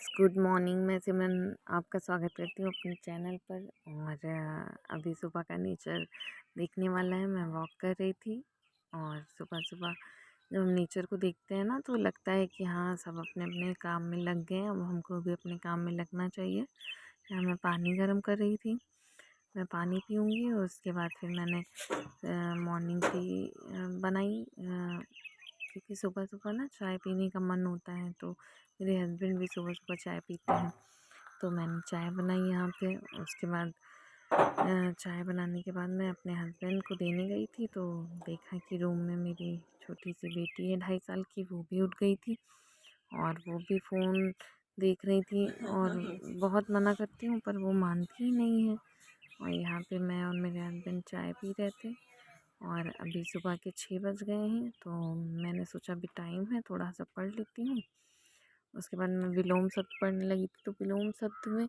Good morning. मैं सिमरन आपका स्वागत करती हूँ अपने चैनल पर। और अभी सुबह का नेचर देखने वाला है। मैं वॉक कर रही थी और सुबह सुबह जब हम नेचर को देखते हैं ना तो लगता है कि हाँ, सब अपने अपने काम में लग गए हैं। अब हमको भी अपने काम में लगना चाहिए। यहाँ मैं पानी गर्म कर रही थी। मैं पानी पीऊँगी और उसके बाद फिर मैंने मॉर्निंग टी बनाई, क्योंकि सुबह सुबह ना चाय पीने का मन होता है। तो मेरे हस्बैंड भी सुबह सुबह चाय पीते हैं, तो मैंने चाय बनाई यहाँ पे। उसके बाद चाय बनाने के बाद मैं अपने हस्बैंड को देने गई थी, तो देखा कि रूम में मेरी छोटी सी बेटी है 2.5 साल की, वो भी उठ गई थी और वो भी फ़ोन देख रही थी। और बहुत मना करती हूँ पर वो मानती ही नहीं है। और यहाँ पे मैं और मेरे हस्बैंड चाय पी रहे थे और अभी सुबह के 6 बज गए हैं। तो मैंने सोचा अभी टाइम है, थोड़ा सा पढ़ लेती हूँ। उसके बाद मैं विलोम शब्द पढ़ने लगी थी। तो विलोम शब्द में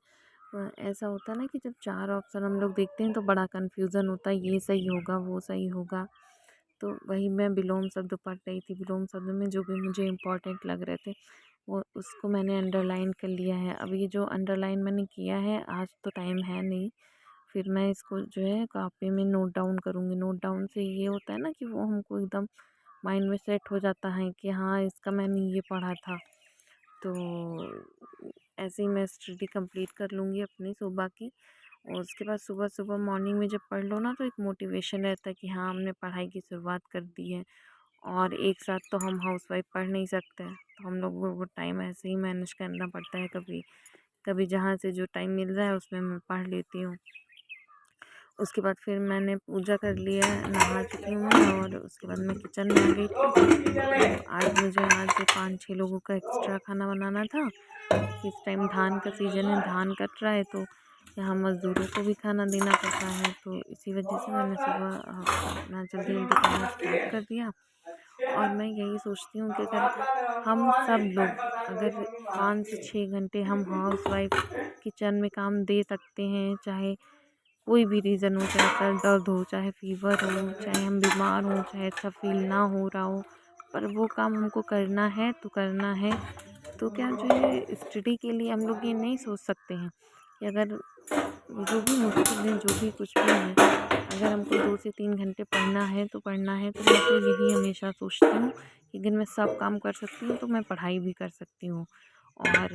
ऐसा होता है ना कि जब 4 ऑप्शन हम लोग देखते हैं तो बड़ा कन्फ्यूज़न होता है, ये सही होगा वो सही होगा। तो वही मैं विलोम शब्द पढ़ रही थी। विलोम शब्द में जो भी मुझे इम्पोर्टेंट लग रहे थे वो उसको मैंने अंडरलाइन कर लिया है। अब ये जो अंडरलाइन मैंने किया है, आज तो टाइम है नहीं, फिर मैं इसको जो है कॉपी में नोट डाउन करूँगी। नोट डाउन से ये होता है ना कि वो हमको एकदम माइंड में सेट हो जाता है कि हाँ, इसका मैंने ये पढ़ा था। तो ऐसे ही मैं स्टडी कंप्लीट कर लूँगी अपनी सुबह की। और उसके बाद सुबह सुबह मॉर्निंग में जब पढ़ लो ना तो एक मोटिवेशन रहता है कि हाँ, हमने पढ़ाई की शुरुआत कर दी है। और एक साथ तो हम हाउसवाइफ पढ़ नहीं सकते हैं, तो हम लोग वो टाइम ऐसे ही मैनेज करना पड़ता है। कभी कभी जहाँ से जो टाइम मिल रहा है उसमें मैं पढ़ लेती हूँ। उसके बाद फिर मैंने पूजा कर लिया, नहा चुकी हूँ मैं। और उसके बाद मैं किचन में आ गई थी। तो आज मुझे 5-6 लोगों का एक्स्ट्रा खाना बनाना था। इस टाइम धान का सीज़न है, धान कट रहा है, तो यहाँ मज़दूरों को भी खाना देना पड़ता है। तो इसी वजह से मैंने सुबह अपना जल्दी जल्दी खाना स्टार्ट कर दिया। और मैं यही सोचती हूँ कि अगर हम सब लोग अगर 5 से 6 घंटे हम हाउसवाइफ किचन में काम दे सकते हैं, चाहे कोई भी रीज़न हो, चाहे सर दर्द हो, चाहे फ़ीवर हो, चाहे हम बीमार हों, चाहे अच्छा फ़ील ना हो रहा हो, पर वो काम हमको करना है तो करना है। तो क्या जो है स्टडी के लिए हम लोग ये नहीं सोच सकते हैं कि अगर जो भी मुश्किल है, जो भी कुछ भी है, अगर हमको 2 से 3 घंटे पढ़ना है तो पढ़ना है। तो मैं तो यही हमेशा सोचती हूँ कि अगर मैं सब काम कर सकती हूँ तो मैं पढ़ाई भी कर सकती हूँ। और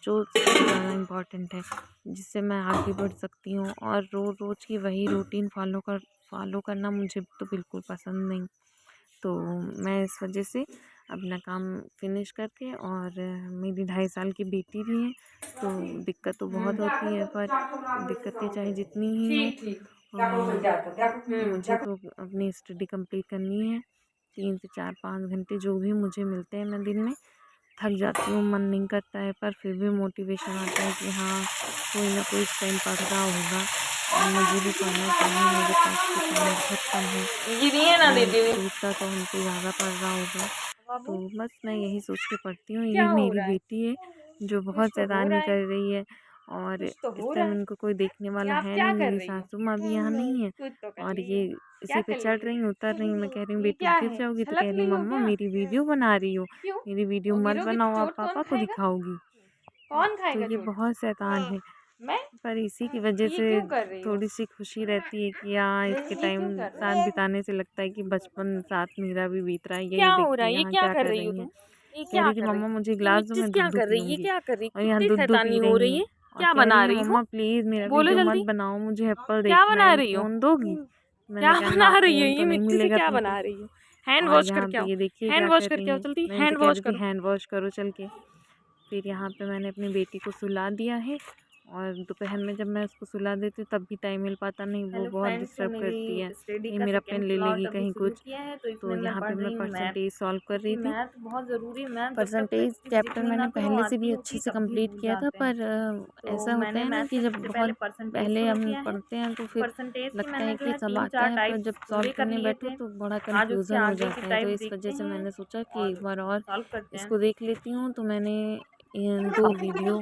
जो सबसे ज़्यादा इम्पोर्टेंट है, जिससे मैं आगे बढ़ सकती हूँ। और रोज़ रोज़ की वही रूटीन फॉलो करना मुझे तो बिल्कुल पसंद नहीं। तो मैं इस वजह से अपना काम फिनिश करके, और मेरी 2.5 साल की बेटी भी है, तो दिक्कत तो बहुत होती है। पर दिक्कतें चाहे जितनी ही हों, मुझे तो अपनी स्टडी कंप्लीट करनी है। 3 से 4-5 घंटे जो भी मुझे मिलते हैं, मैं दिन में थक जाती हूँ, मन नहीं करता है, पर फिर भी मोटिवेशन आता है कि हाँ, कोई ना कोई इस टाइम पढ़ रहा होगा और मुझे भी पढ़ना चाहिए। मेरे पास तो टाइम बहुत कम है, गिरिए ना दीदी। दूसरा तो हमसे ज़्यादा पढ़ रहा होगा। बाबू तो बस मैं यही सोच के पढ़ती हूँ। ये क्या हो मेरी रहा है? बेटी है जो कुछ बहुत तो हो शैतानी रहा है, कर रही है। और कुछ तो इस हो रहा टाइम है। इनको कोई देखने ये वाला आप है क्या नहीं, कर मेरी रही हो? सासू माँ भी यहाँ नहीं है। कुछ तो कर और रही ये हो। क्या इसी पे कर चढ़ रही हो? रही हैं, उतर रही हैं। मैं कह रही हूँ ये बेटी क्या गिर है? जाओगी, तो छलक कह रही रही हो मम्मा क्या? मेरी वीडियो बना रही हो, क्यों? मेरी वीडियो और मत गिरोगी तो बनाओ, आप चोट कौन पापा को खाएगा? दिखाओगी। कौन तो खाएगा ये चोट? बहुत शैतान है। मैं? पर इसी की वजह ये से क्यों कर रही हो? थोड़ी-सी खुशी रहती है कि हाँ, इसके ये टाइम क्यों कर रही साथ हो? बिताने से लगता है कि बचपन साथ मेरा भी बीत रहा है। क्या यही हो रहा देखिए है? ये यहाँ क्या क्या कर कर रही हो रही हैं। तुम? ये कह क्या रही थी कर रही मम्मा हो? मुझे ये गिलास दो, मिट्टी से मैं क्या दुद्धू कर रही है? ये पीऊँगी। क्या कर रही है? और यहाँ कितनी दुद्धू पी शैतानी हो रही रही हैं है? और क्या कह रही बना हैं रही हो? मम्मा प्लीज़ मेरा बोलो वीडियो मत जल्दी। बनाओ, मुझे एप्पल क्या देखना बना है, रही हो? फ़ोन दोगी? क्या मैंने कहा ना, बना रही है? फ़ोन ये तो नहीं मिट्टी से मिलेगा क्या तुमको। बना रही हो? हैंड और वॉश यहाँ करके पे आओ। ये देखिए हैंड क्या वॉश कर रही करके आओ हैं। जल्दी। मैं इनसे हैंड कह वॉश रही थी करो। हैंड वॉश करो चल के। फिर यहाँ पे मैंने अपनी बेटी को सुला दिया है। और दोपहर में जब मैं उसको सुला देती हूँ तब भी टाइम मिल पाता नहीं, वो हेलो बहुत फ्रेंड्स, तो डिस्टर्ब करती मेरी है, स्टडी कहीं का मेरा पेन सेकंड ले लेगी, स्लॉट अभी कहीं शुरू कुछ। किया है, तो तो इसमें मैं यहाँ पे पढ़ मैं रही हूँ मैथ। परसेंटेज सॉल्व कर रही क्योंकि थी। मैथ बहुत ज़रूरी है। मैथ जब तक परसेंटेज प्रैक्टिस चैप्टर जितनी ना मैंने करो, पहले से भी आती अच्छे होती से तब भी कंप्लीट भूल किया था, जाते हैं। पर तो ऐसा होता मैंने है ना मैथ कि का जब सबसे बहुत पहले परसेंटेज पहले शुरू हम किया है। पढ़ते हैं तो फिर परसेंटेज के लगता मैंने है जो कि है सब तीन आता चार है, पर टाइप्स जब पूरे सॉल्व कर करने लिए बैठो थे। तो बड़ा आज उससे कन्फ्यूज़न हो आगे की जाता है। तो टाइप्स इस देखते वजह से हैं मैंने सोचा कि और एक बार और सॉल्व करते हैं। इसको देख लेती हूँ। तो मैंने इन 2 वीडियो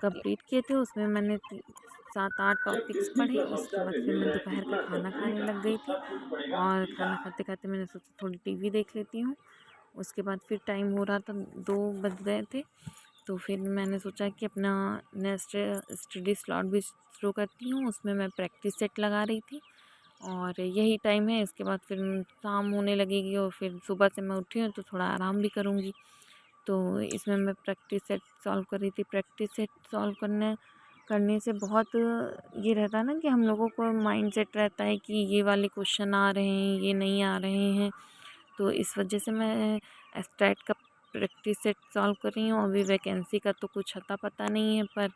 कंप्लीट किए थे, उसमें मैंने 7-8 टॉपिक्स पढ़े। उसके बाद फिर मैं दोपहर का खाना खाने लग गई थी। और खाना खाते-खाते मैंने सोचा थोड़ी टीवी देख लेती हूँ। उसके बाद फिर टाइम हो रहा था, 2 बज गए थे। तो फिर मैंने सोचा कि अपना नेक्स्ट स्टडी स्लॉट भी शुरू करती हूँ। उसमें मैं प्रैक्टिस सेट लगा रही थी और यही टाइम है। इसके बाद फिर शाम होने लगेगी और फिर सुबह से मैं उठी हूँ तो थोड़ा आराम भी करूँगी। तो इसमें मैं प्रैक्टिस सेट सॉल्व कर रही थी। प्रैक्टिस सेट सॉल्व करने से बहुत ये रहता है ना कि हम लोगों को माइंड सेट रहता है कि ये वाले क्वेश्चन आ रहे हैं, ये नहीं आ रहे हैं। तो इस वजह से मैं एस्टेट का प्रैक्टिस सेट सॉल्व कर रही हूँ। अभी वैकेंसी का तो कुछ अता पता नहीं है, पर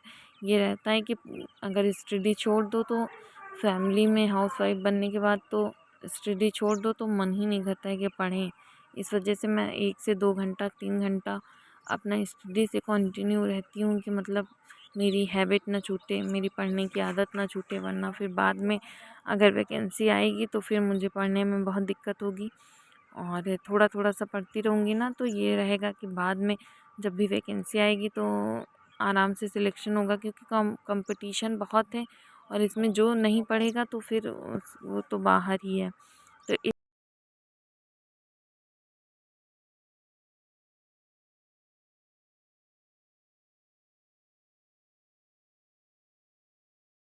ये रहता है कि अगर स्टडी छोड़ दो तो फैमिली में हाउसवाइफ बनने के बाद तो स्टडी छोड़ दो तो मन ही नहीं करता है कि पढ़ें। इस वजह से मैं 1 से 2 घंटा 3 घंटा अपना स्टडी से कंटिन्यू रहती हूँ कि मतलब मेरी हैबिट ना छूटे, मेरी पढ़ने की आदत ना छूटे, वरना फिर बाद में अगर वैकेंसी आएगी तो फिर मुझे पढ़ने में बहुत दिक्कत होगी। और थोड़ा थोड़ा सा पढ़ती रहूँगी ना तो ये रहेगा कि बाद में जब भी वैकेंसी आएगी तो आराम से सिलेक्शन होगा, क्योंकि कंपटीशन बहुत है और इसमें जो नहीं पढ़ेगा तो फिर वो तो बाहर ही है। तो